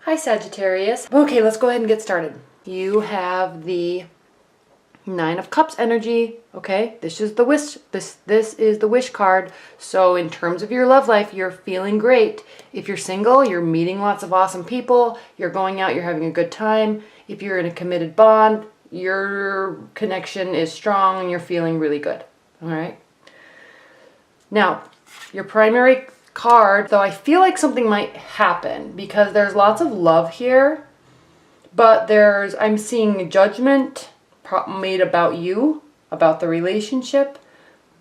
Hi Sagittarius. Okay, let's go ahead and get started. You have the Nine of Cups energy. Okay, this is the wish. This is the wish card. So in terms of your love life, you're feeling great. If you're single, you're meeting lots of awesome people. You're going out. You're having a good time. If you're in a committed bond, your connection is strong and you're feeling really good. All right. Now, your primary card, though I feel like something might happen because there's lots of love here, but I'm seeing judgment made about you, about the relationship.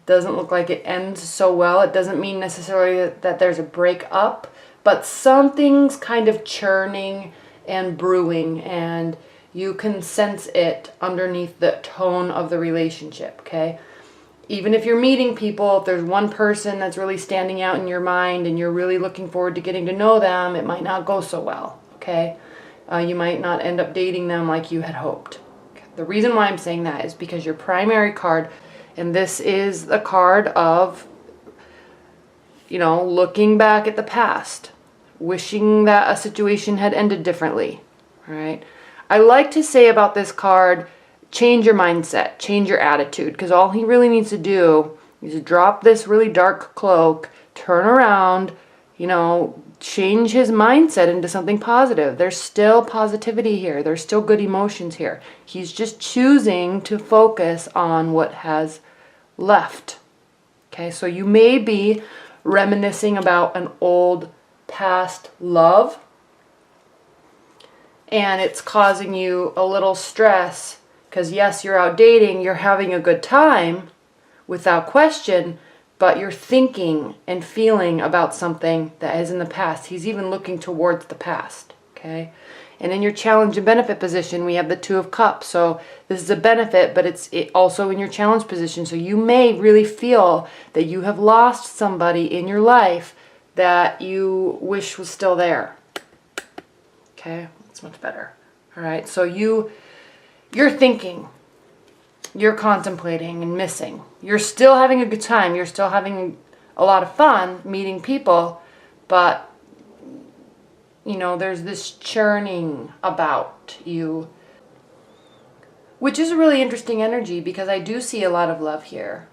Doesn't look like it ends so well. It doesn't mean necessarily that there's a breakup, but something's kind of churning and brewing, and you can sense it underneath the tone of the relationship, okay? Even if you're meeting people, if there's one person that's really standing out in your mind and you're really looking forward to getting to know them, it might not go so well, okay? You might not end up dating them like you had hoped. Okay. The reason why I'm saying that is because your primary card, and this is the card of, looking back at the past, wishing that a situation had ended differently, all right? I like to say about this card, change your mindset, change your attitude, because all he really needs to do is drop this really dark cloak, turn around, change his mindset into something positive. There's still positivity here. There's still good emotions here. He's just choosing to focus on what has left. Okay, so you may be reminiscing about an old past love, and it's causing you a little stress. Because yes, you're out dating, you're having a good time, without question, but you're thinking and feeling about something that is in the past. He's even looking towards the past, okay? And in your challenge and benefit position, we have the Two of Cups. So this is a benefit, but it's also in your challenge position. So you may really feel that you have lost somebody in your life that you wish was still there. Okay, that's much better. All right, so you're thinking, you're contemplating and missing. You're still having a good time. You're still having a lot of fun meeting people, but, there's this churning about you, which is a really interesting energy because I do see a lot of love here.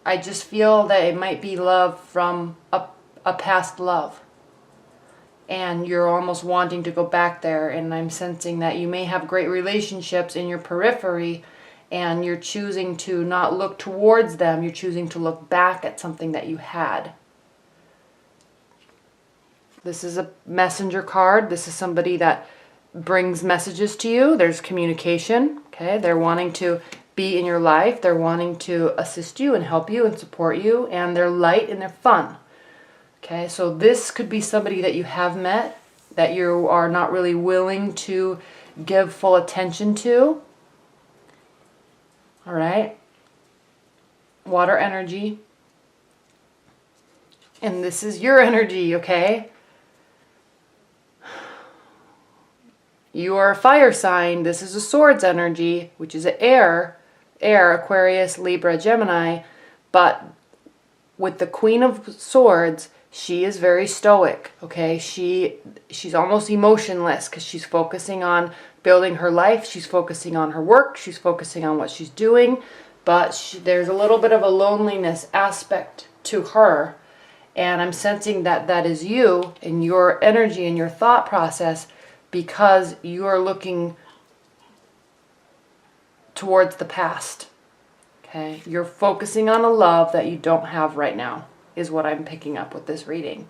I just feel that it might be love from a past love. And you're almost wanting to go back there, and I'm sensing that you may have great relationships in your periphery and you're choosing to not look towards them, you're choosing to look back at something that you had. This is a messenger card. This is somebody that brings messages to you. There's communication, okay? They're wanting to be in your life. They're wanting to assist you and help you and support you, and they're light and they're fun. Okay, so this could be somebody that you have met that you are not really willing to give full attention to. All right. Water energy. And this is your energy, okay? You are a fire sign. This is a swords energy, which is an air, Aquarius, Libra, Gemini. But with the Queen of Swords, she is very stoic, okay? She's almost emotionless because she's focusing on building her life. She's focusing on her work. She's focusing on what she's doing. But there's a little bit of a loneliness aspect to her. And I'm sensing that that is you and your energy and your thought process because you are looking towards the past, okay? You're focusing on a love that you don't have right now, is what I'm picking up with this reading.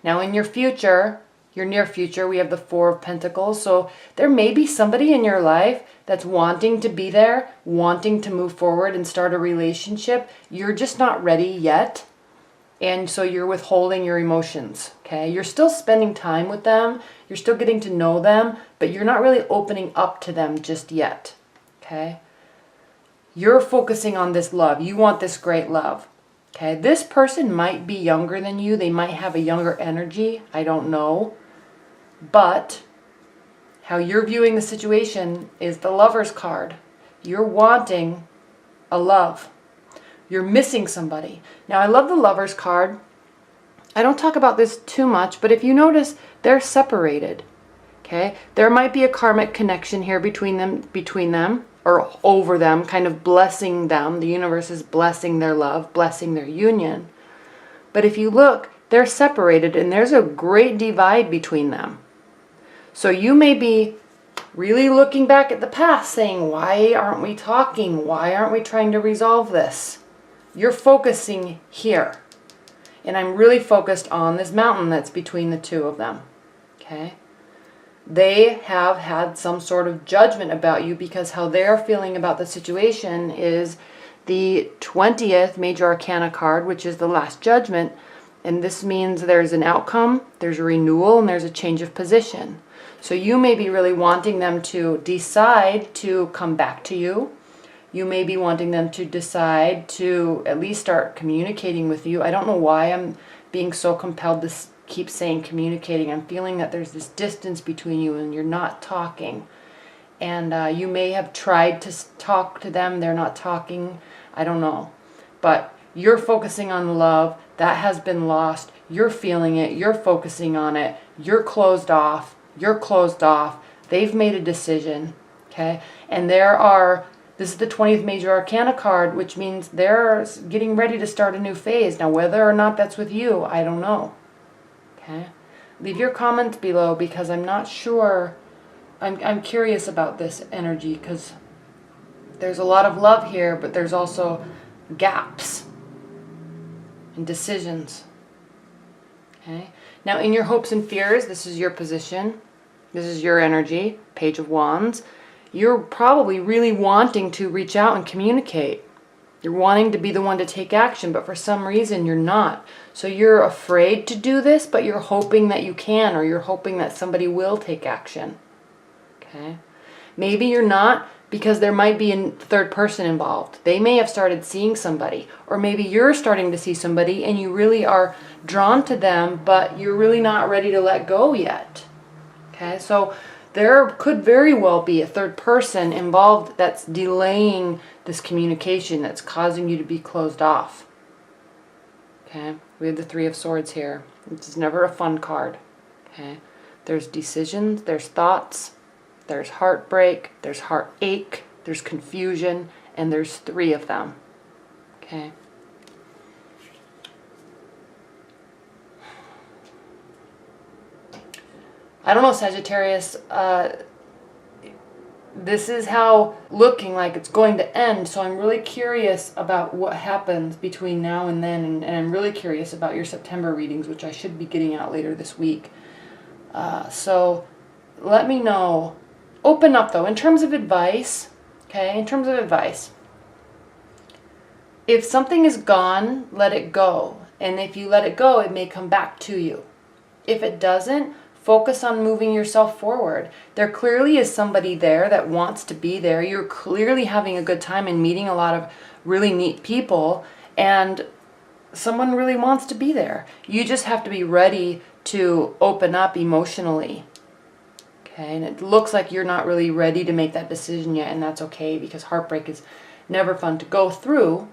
Now in your future, your near future, we have the Four of Pentacles. So there may be somebody in your life that's wanting to be there, wanting to move forward and start a relationship. You're just not ready yet. And so you're withholding your emotions, okay? You're still spending time with them. You're still getting to know them, but you're not really opening up to them just yet, okay? You're focusing on this love. You want this great love. Okay, this person might be younger than you. They might have a younger energy. I don't know. But how you're viewing the situation is the Lover's card. You're wanting a love. You're missing somebody. Now, I love the Lover's card. I don't talk about this too much, but if you notice, they're separated. Okay, there might be a karmic connection here between them or over them, kind of blessing them. The universe is blessing their love, blessing their union. But if you look, they're separated and there's a great divide between them. So you may be really looking back at the past saying, why aren't we talking? Why aren't we trying to resolve this? You're focusing here. And I'm really focused on this mountain that's between the two of them. Okay? They have had some sort of judgment about you because how they're feeling about the situation is the 20th Major Arcana card, which is the Last Judgment. And this means there's an outcome, there's a renewal, and there's a change of position. So you may be really wanting them to decide to come back to you. You may be wanting them to decide to at least start communicating with you. I don't know why I'm being so compelled to keep saying communicating. I'm feeling that there's this distance between you and you're not talking. And you may have tried to talk to them. They're not talking. I don't know. But you're focusing on love. That has been lost. You're feeling it. You're focusing on it. You're closed off. You're closed off. They've made a decision. Okay? And this is the 20th Major Arcana card, which means they're getting ready to start a new phase. Now, whether or not that's with you, I don't know. Okay? Leave your comments below because I'm not sure. I'm curious about this energy because there's a lot of love here, but there's also gaps and decisions. Okay? Now, in your hopes and fears, this is your position. This is your energy, Page of Wands. You're probably really wanting to reach out and communicate. You're wanting to be the one to take action, but for some reason you're not. So you're afraid to do this, but you're hoping that you can, or you're hoping that somebody will take action. Okay? Maybe you're not because there might be a third person involved. They may have started seeing somebody, or maybe you're starting to see somebody and you really are drawn to them, but you're really not ready to let go yet. Okay? So there could very well be a third person involved that's delaying this communication, that's causing you to be closed off. Okay? We have the Three of Swords here. It's never a fun card. Okay? There's decisions, there's thoughts, there's heartbreak, there's heartache, there's confusion, and there's three of them. Okay? I don't know, Sagittarius, this is how looking like it's going to end, so I'm really curious about what happens between now and then, and I'm really curious about your September readings, which I should be getting out later this week. So let me know. Open up, though, in terms of advice, okay, in terms of advice. If something is gone, let it go, and if you let it go, it may come back to you. If it doesn't, focus on moving yourself forward. There clearly is somebody there that wants to be there. You're clearly having a good time and meeting a lot of really neat people, and someone really wants to be there. You just have to be ready to open up emotionally. Okay, and it looks like you're not really ready to make that decision yet, and that's okay because heartbreak is never fun to go through.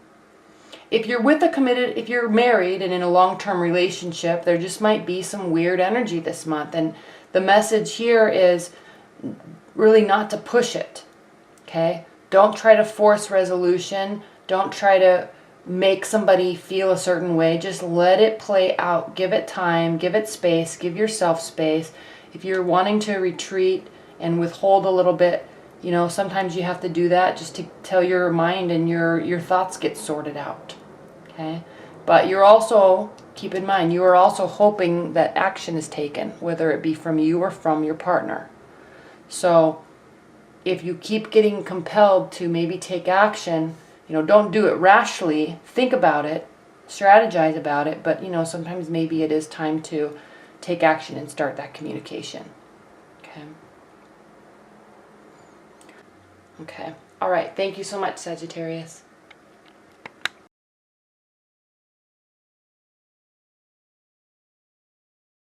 If you're if you're married and in a long-term relationship, there just might be some weird energy this month. And the message here is really not to push it. Okay? Don't try to force resolution. Don't try to make somebody feel a certain way. Just let it play out. Give it time. Give it space. Give yourself space. If you're wanting to retreat and withhold a little bit, you know, sometimes you have to do that just to tell your mind and your thoughts get sorted out. Okay? But you're also, keep in mind, you are also hoping that action is taken, whether it be from you or from your partner. So if you keep getting compelled to maybe take action, you know, don't do it rashly. Think about it, strategize about it, but, you know, sometimes maybe it is time to take action and start that communication. Okay? Okay. All right. Thank you so much, Sagittarius.